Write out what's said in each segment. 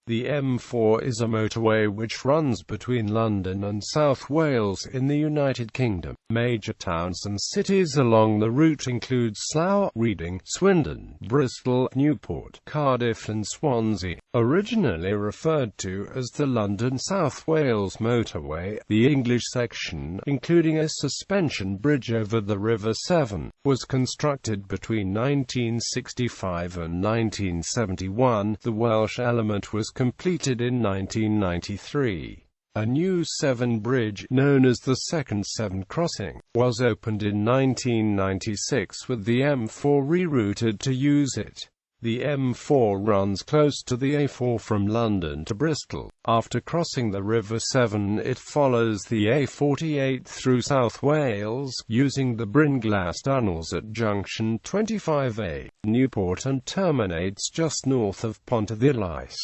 The M4 is a motorway which runs between London and South Wales in the United Kingdom. Major towns and cities along the route include Slough, Reading, Swindon, Bristol, Newport, Cardiff and Swansea. Originally referred to as the London-South Wales Motorway, the English section, including a suspension bridge over the River Severn, was constructed between 1965 and 1971. The Welsh element was completed in 1993. A new Severn bridge, known as the Second Severn Crossing, was opened in 1996 with the M4 rerouted to use it. The M4 runs close to the A4 from London to Bristol. After crossing the River Severn, it follows the A48 through South Wales, using the Brynglas tunnels at junction 25A, Newport, and terminates just north of Pontarddulais.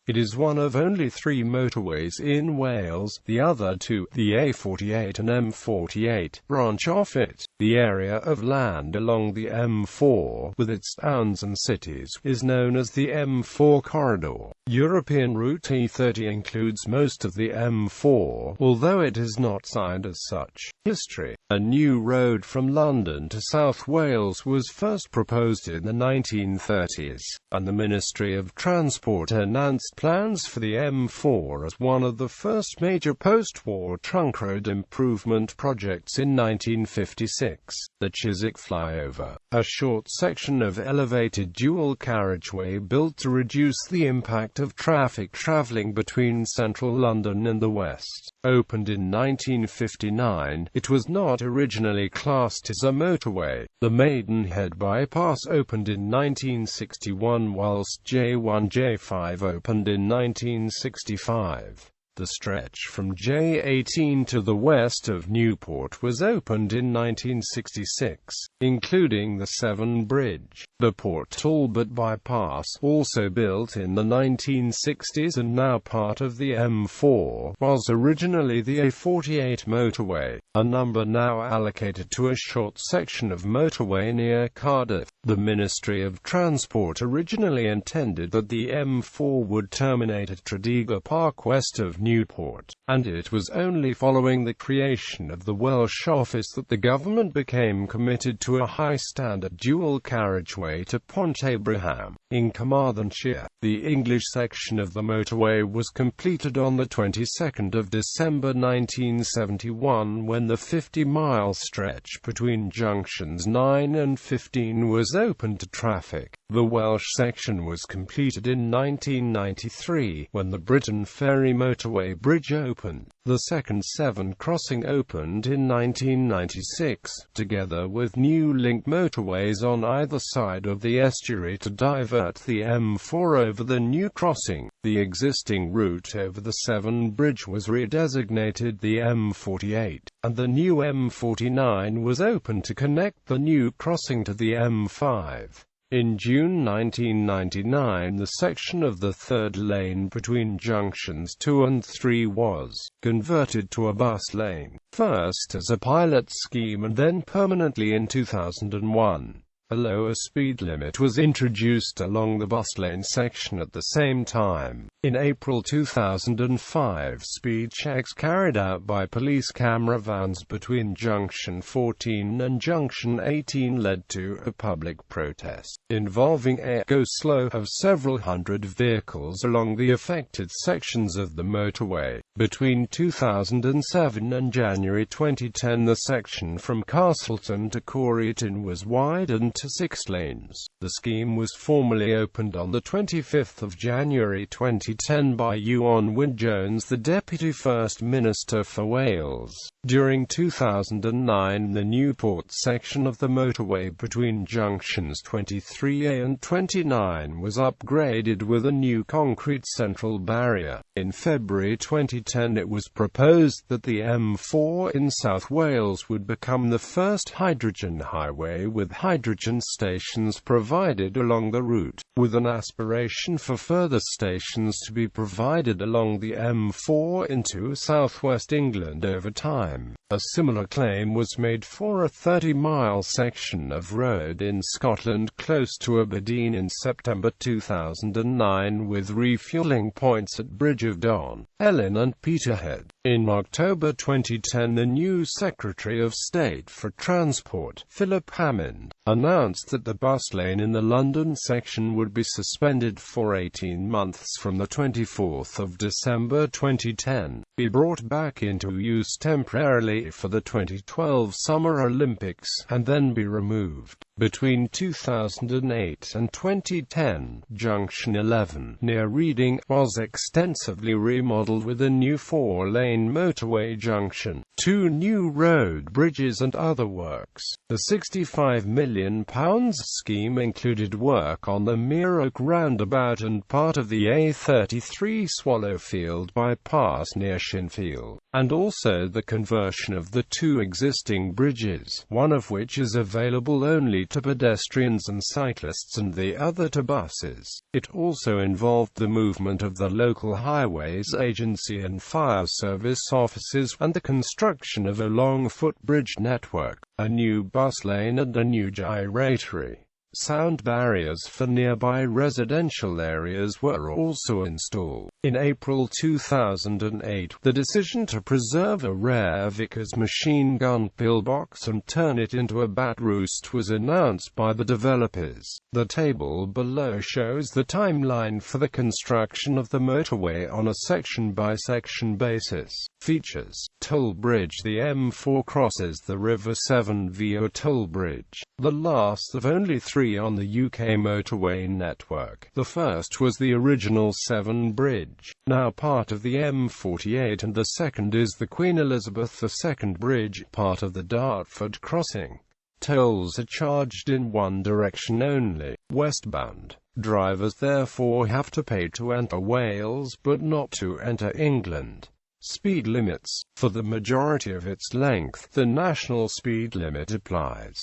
It is one of only 3 motorways in Wales. The other 2, the A48 and M48, branch off it. The area of land along the M4, with its towns and cities, is known as the M4 corridor. European Route E30 includes most of the M4, although it is not signed as such. History. A new road from London to South Wales was first proposed in the 1930s, and the Ministry of Transport announced plans for the M4 as one of the first major post-war trunk road improvement projects in 1956. The Chiswick flyover, a short section of elevated dual carriageway built to reduce the impact of traffic travelling between central London and the west, opened in 1959. It was not originally classed as a motorway. The Maidenhead bypass opened in 1961, whilst J1-J5 opened in 1965. The stretch from J18 to the west of Newport was opened in 1966, including the Severn Bridge. The Port Talbot bypass, also built in the 1960s and now part of the M4, was originally the A48 motorway, a number now allocated to a short section of motorway near Cardiff. The Ministry of Transport originally intended that the M4 would terminate at Tredegar Park west of Newport, and it was only following the creation of the Welsh office that the government became committed to a high-standard dual carriageway to Pontarddulais, in Carmarthenshire. The English section of the motorway was completed on the 22nd of December 1971, when the 50-mile stretch between junctions 9 and 15 was open to traffic. The Welsh section was completed in 1993, when the Briton Ferry motorway bridge opened. The Second Severn Crossing opened in 1996, together with new link motorways on either side of the estuary to divert the M4 over the new crossing. The existing route over the Severn Bridge was redesignated the M48, and the new M49 was opened to connect the new crossing to the M5. In June 1999, the section of the third lane between junctions 2 and 3 was converted to a bus lane, first as a pilot scheme and then permanently in 2001. A lower speed limit was introduced along the bus lane section at the same time. In April 2005, speed checks carried out by police camera vans between Junction 14 and Junction 18 led to a public protest involving a go-slow of several hundred vehicles along the affected sections of the motorway. Between 2007 and January 2010, the section from Castleton to Corryton was widened to 6 lanes. The scheme was formally opened on the 25th of January 2010 by Iwan Wyn-Jones, the Deputy First Minister for Wales. During 2009, the Newport section of the motorway between junctions 23A and 29 was upgraded with a new concrete central barrier. In February 2010, it was proposed that the M4 in South Wales would become the first hydrogen highway with hydrogen and stations provided along the route, with an aspiration for further stations to be provided along the M4 into southwest England over time. A similar claim was made for a 30-mile section of road in Scotland close to Aberdeen in September 2009, with refuelling points at Bridge of Don, Ellyn and Peterhead. In October 2010, the new Secretary of State for Transport, Philip Hammond, announced that the bus lane in the London section would be suspended for 18 months from the 24th of December 2010, be brought back into use temporarily for the 2012 Summer Olympics, and then be removed. Between 2008 and 2010, Junction 11, near Reading, was extensively remodeled with a new 4-lane motorway junction, 2 new road bridges and other works. The £65 million scheme included work on the Mere Oak roundabout and part of the A33 Swallowfield bypass near Shinfield, and also the conversion of the 2 existing bridges, one of which is available only to pedestrians and cyclists and the other to buses. It also involved the movement of the local highways agency and fire service offices, and the construction of a long footbridge network, a new bus lane and a new gyratory. Sound barriers for nearby residential areas were also installed. In April 2008, the decision to preserve a rare Vickers machine gun pillbox and turn it into a bat roost was announced by the developers. The table below shows the timeline for the construction of the motorway on a section-by-section basis. Features: toll bridge. The M4 crosses the River Severn via toll bridge, the last of only 3 on the UK motorway network. The first was the original Severn Bridge, now part of the M48, and the second is the Queen Elizabeth II Bridge, part of the Dartford Crossing. Tolls are charged in one direction only, westbound. Drivers therefore have to pay to enter Wales but not to enter England. Speed limits. For the majority of its length, the national speed limit applies.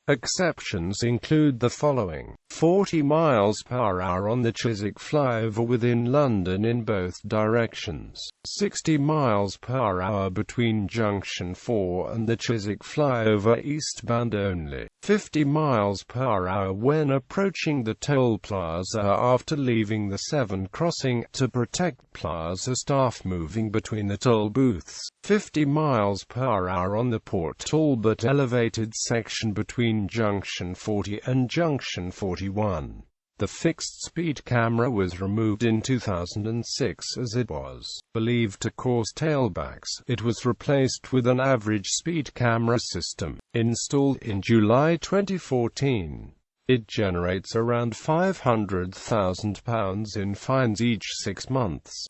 Exceptions include the following: 40 miles per hour on the Chiswick flyover within London in both directions, 60 miles per hour between Junction 4 and the Chiswick flyover eastbound only, 50 miles per hour when approaching the toll plaza after leaving the Severn Crossing, to protect plaza staff moving between the toll booths, 50 miles per hour on the Port Talbot elevated section between Junction 40 and Junction 41. The fixed speed camera was removed in 2006 as it was believed to cause tailbacks. It was replaced with an average speed camera system, installed in July 2014. It generates around £500,000 in fines each 6 months.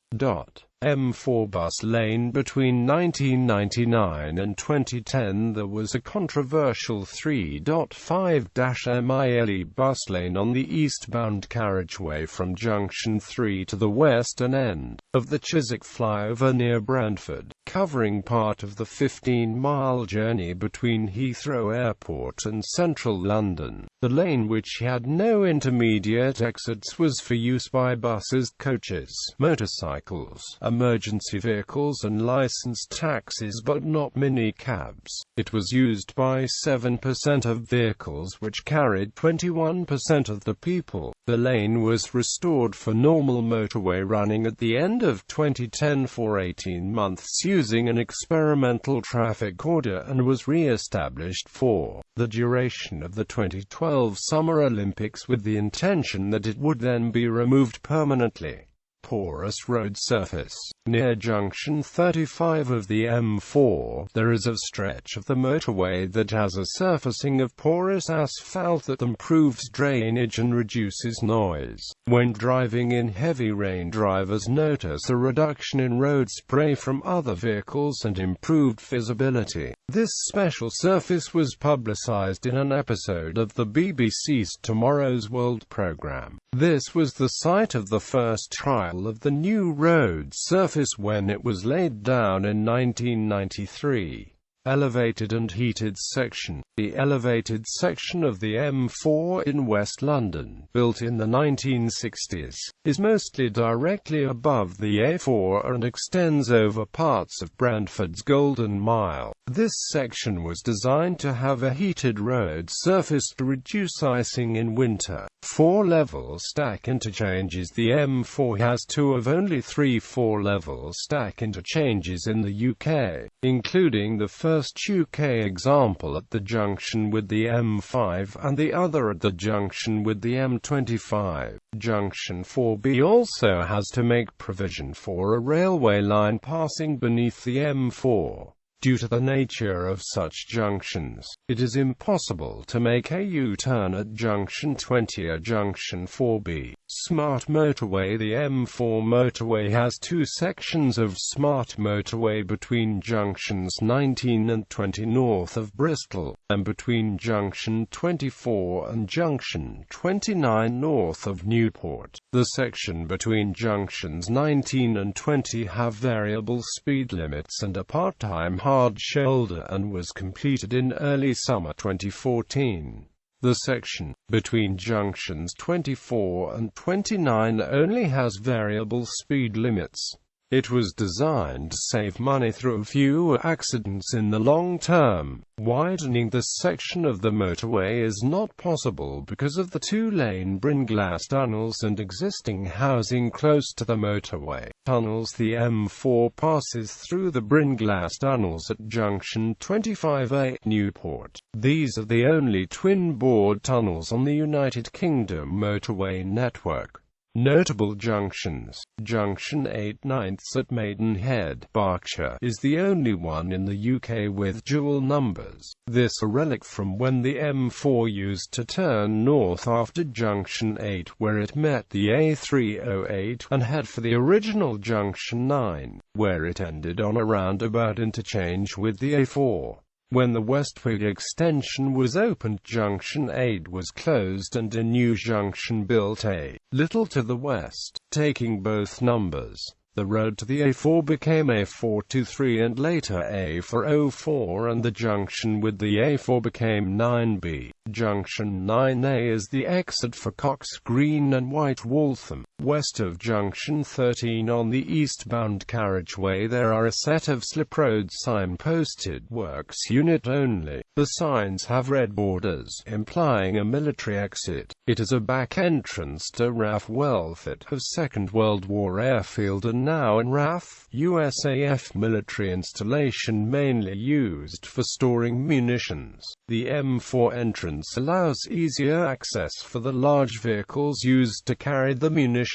M4 bus lane. Between 1999 and 2010 there was a controversial 3.5-mile bus lane on the eastbound carriageway from Junction 3 to the western end of the Chiswick flyover near Brentford, covering part of the 15-mile journey between Heathrow Airport and central London. The lane, which had no intermediate exits, was for use by buses, coaches, motorcycles, emergency vehicles and licensed taxis, but not minicabs. It was used by 7% of vehicles, which carried 21% of the people. The lane was restored for normal motorway running at the end of 2010 for 18 months using an experimental traffic order, and was re-established for the duration of the 2012 Summer Olympics with the intention that it would then be removed permanently. Porous road surface. Near Junction 35 of the M4, there is a stretch of the motorway that has a surfacing of porous asphalt that improves drainage and reduces noise. When driving in heavy rain, drivers notice a reduction in road spray from other vehicles and improved visibility. This special surface was publicized in an episode of the BBC's Tomorrow's World programme. This was the site of the first trial of the new road surface when it was laid down in 1993. Elevated and heated section. The elevated section of the M4 in West London, built in the 1960s, is mostly directly above the A4 and extends over parts of Brentford's Golden Mile. This section was designed to have a heated road surface to reduce icing in winter. 4-level stack interchanges. The M4 has 2 of only 3 4-level stack interchanges in the UK, including the first UK example at the junction with the M5 and the other at the junction with the M25. Junction 4B also has to make provision for a railway line passing beneath the M4. Due to the nature of such junctions, it is impossible to make a U-turn at junction 20 or junction 4B. Smart motorway. The M4 motorway has 2 sections of smart motorway between junctions 19 and 20 north of Bristol, and between junction 24 and junction 29 north of Newport. The section between junctions 19 and 20 have variable speed limits and a part-time hard shoulder and was completed in early summer 2014. The section between junctions 24 and 29 only has variable speed limits. It was designed to save money through fewer accidents in the long term. Widening this section of the motorway is not possible because of the 2-lane Brynglas tunnels and existing housing close to the motorway tunnels. The M4 passes through the Brynglas tunnels at junction 25A, Newport. These are the only twin-board tunnels on the United Kingdom motorway network. Notable junctions. Junction 8 ninths at Maidenhead, Berkshire, is the only one in the UK with dual numbers. This a relic from when the M4 used to turn north after junction 8 where it met the A308 and head for the original junction 9, where it ended on a roundabout interchange with the A4. When the Westward extension was opened, junction 8 was closed and a new junction built a little to the west, taking both numbers. The road to the A4 became A423 and later A404, and the junction with the A4 became 9B. Junction 9A is the exit for Cox Green and White Waltham. West of junction 13 on the eastbound carriageway there are a set of slip road signposted works unit only. The signs have red borders, implying a military exit. It is a back entrance to RAF Welford of Second World War airfield and now in RAF, USAF military installation mainly used for storing munitions. The M4 entrance allows easier access for the large vehicles used to carry the munitions.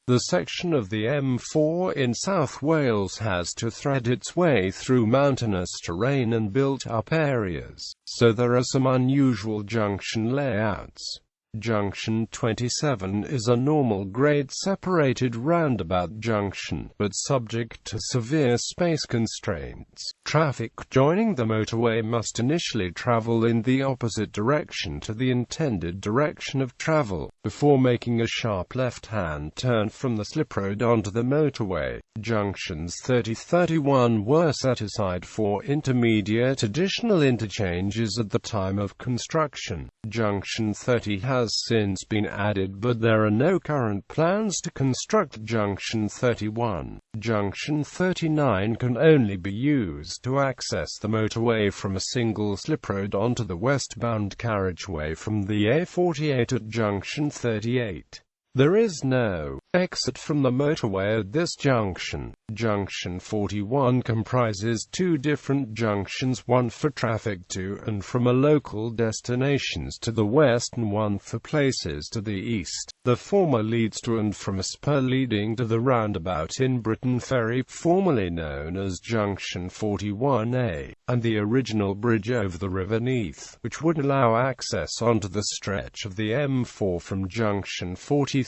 The section of the M4 in South Wales has to thread its way through mountainous terrain and built-up areas, so there are some unusual junction layouts. Junction 27 is a normal grade separated roundabout junction, but subject to severe space constraints. Traffic joining the motorway must initially travel in the opposite direction to the intended direction of travel, before making a sharp left-hand turn from the slip road onto the motorway. Junctions 30-31 were set aside for intermediate additional interchanges at the time of construction. Junction 30 has since been added, but there are no current plans to construct Junction 31. Junction 39 can only be used to access the motorway from a single slip road onto the westbound carriageway from the A48 at Junction 38. There is no exit from the motorway at this junction. Junction 41 comprises 2 different junctions, one for traffic to and from a local destinations to the west and one for places to the east. The former leads to and from a spur leading to the roundabout in Briton Ferry, formerly known as Junction 41A, and the original bridge over the River Neath, which would allow access onto the stretch of the M4 from Junction 43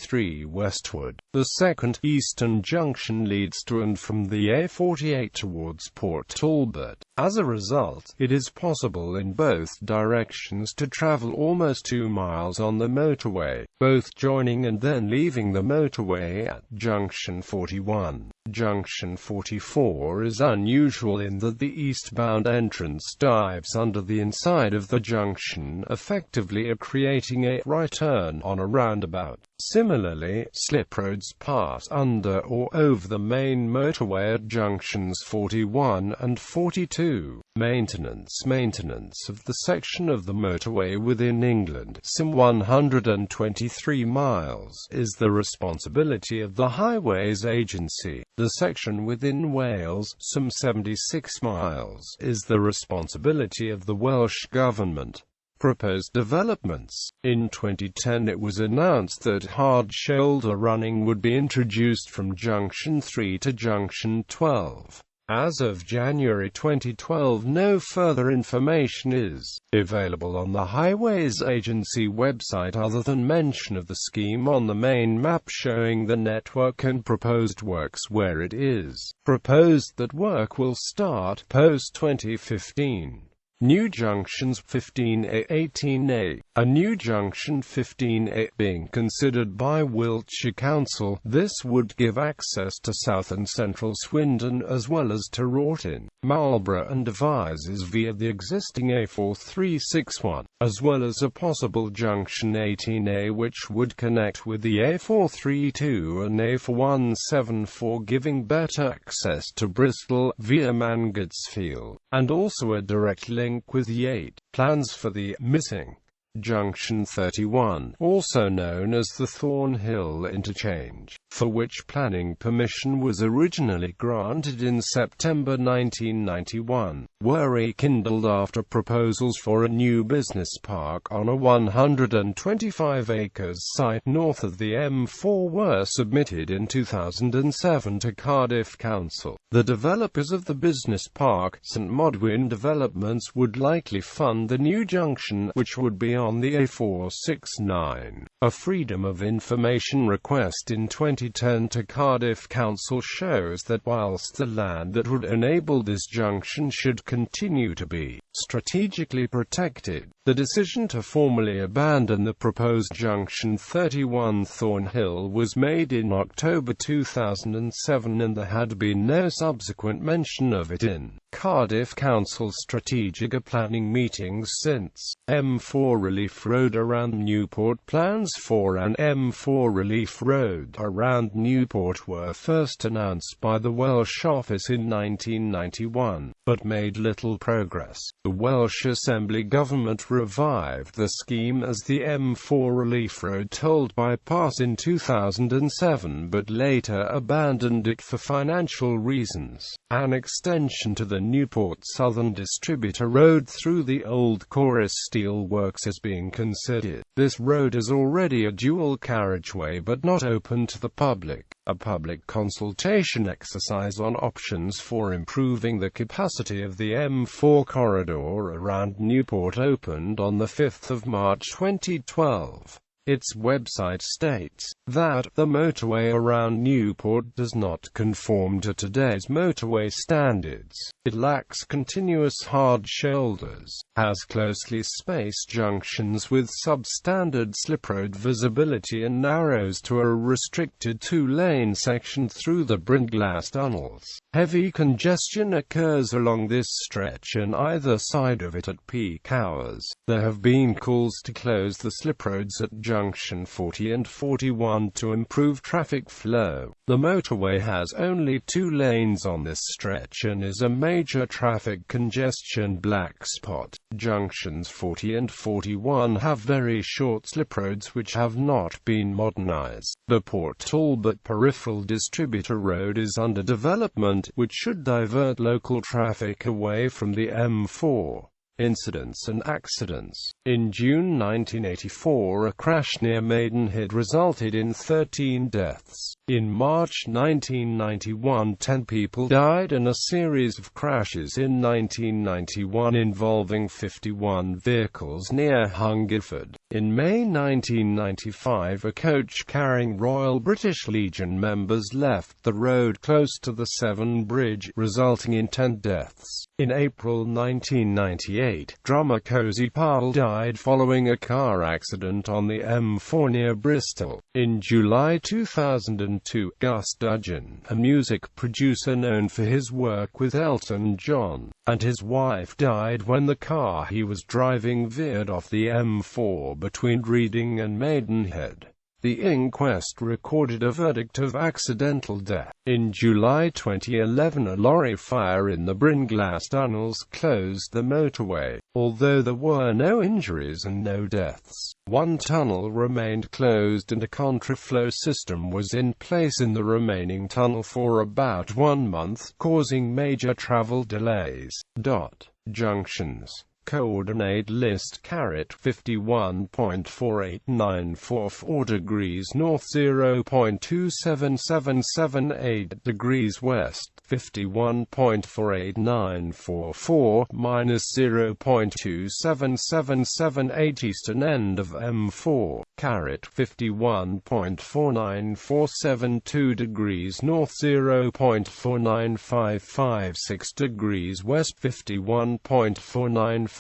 westward. The second, eastern junction leads to and from the A48 towards Port Talbot. As a result, it is possible in both directions to travel almost 2 miles on the motorway, both joining and then leaving the motorway at Junction 41. Junction 44 is unusual in that the eastbound entrance dives under the inside of the junction, effectively creating a right turn on a roundabout. Similarly, slip roads pass under or over the main motorway at junctions 41 and 42. Maintenance of the section of the motorway within England, some 123 miles, is the responsibility of the Highways Agency. The section within Wales, some 76 miles, is the responsibility of the Welsh Government. Proposed developments. In 2010 it was announced that hard shoulder running would be introduced from Junction 3 to Junction 12. As of January 2012, no further information is available on the Highways Agency website other than mention of the scheme on the main map showing the network and proposed works where it is proposed that work will start post-2015. New junctions 15A 18A. A new junction 15A being considered by Wiltshire Council. This would give access to south and central Swindon as well as to Wroughton, Marlborough and Devizes via the existing A4361, as well as a possible junction 18A which would connect with the A432 and A4174, giving better access to Bristol via Mangotsfield, and also a direct link with the 8. Plans for the missing Junction 31, also known as the Thornhill Interchange, for which planning permission was originally granted in September 1991, were rekindled after proposals for a new business park on a 125 acres site north of the M4 were submitted in 2007 to Cardiff Council. The developers of the business park, St Modwyn Developments, would likely fund the new junction, which would be on the A469. A Freedom of Information request in 2010 to Cardiff Council shows that whilst the land that would enable this junction should continue to be strategically protected, the decision to formally abandon the proposed Junction 31 Thornhill was made in October 2007 and there had been no subsequent mention of it in Cardiff Council's strategic planning meetings since. M4 Relief Road around Newport. Plans for an M4 Relief Road around Newport were first announced by the Welsh office in 1991, but made little progress. The Welsh Assembly government revived the scheme as the M4 Relief Road tolled bypass in 2007 but later abandoned it for financial reasons. An extension to the Newport Southern Distributor Road through the Old Chorus Steel Works is being considered. This road is already a dual carriageway but not open to the public. A public consultation exercise on options for improving the capacity of the M4 corridor around Newport opened on the 5th of March 2012. Its website states that the motorway around Newport does not conform to today's motorway standards. It lacks continuous hard shoulders, has closely spaced junctions with substandard sliproad visibility and narrows to a restricted two-lane section through the Brindglass tunnels. Heavy congestion occurs along this stretch and either side of it at peak hours. There have been calls to close the sliproads at Junction 40 and 41 to improve traffic flow. The motorway has only 2 lanes on this stretch and is a major traffic congestion black spot. Junctions 40 and 41 have very short sliproads which have not been modernized. The Port Talbot Peripheral Distributor Road is under development, which should divert local traffic away from the M4. Incidents and accidents. In June 1984, a crash near Maidenhead resulted in 13 deaths. In March 1991, 10 people died in a series of crashes in 1991 involving 51 vehicles near Hungerford. In May 1995, a coach carrying Royal British Legion members left the road close to the Severn Bridge, resulting in 10 deaths. In April 1998, drummer Cozy Powell died following a car accident on the M4 near Bristol. In July 2002, Gus Dudgeon, a music producer known for his work with Elton John, and his wife died when the car he was driving veered off the M4 between Reading and Maidenhead. The inquest recorded a verdict of accidental death. In July 2011, a lorry fire in the Brynglas tunnels closed the motorway. Although there were no injuries and no deaths, one tunnel remained closed and a contraflow system was in place in the remaining tunnel for about 1 month, causing major travel delays. Junctions. Coordinate list. 51.4894 degrees north, 0.27778 degrees west, 51.48944 minus 0.27778 eastern end of M4. 51.4947 degrees north, 0.49556 degrees west, 51.49472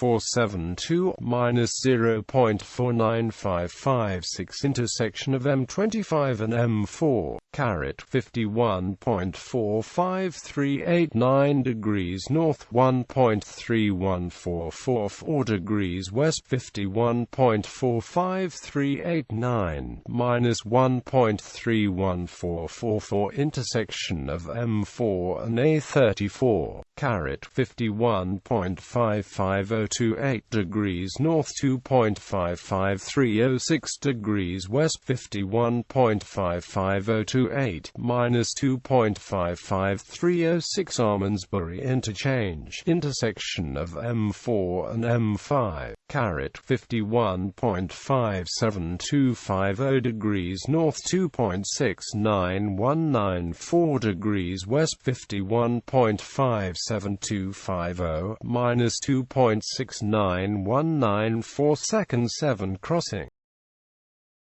minus 0.49556 intersection of M25 and M4. 51.45389 degrees north, 1.3144 degrees west, 51.45389 minus 1.31444 intersection of M4 and A34. 51.55028 degrees north, 2.55306 degrees west, 51.55028 minus 2.55306 Almondsbury interchange, intersection of M4 and M5. 51.57250 degrees north, 2.69194 degrees west, 51.57250 minus 2.69194 Second Severn Crossing.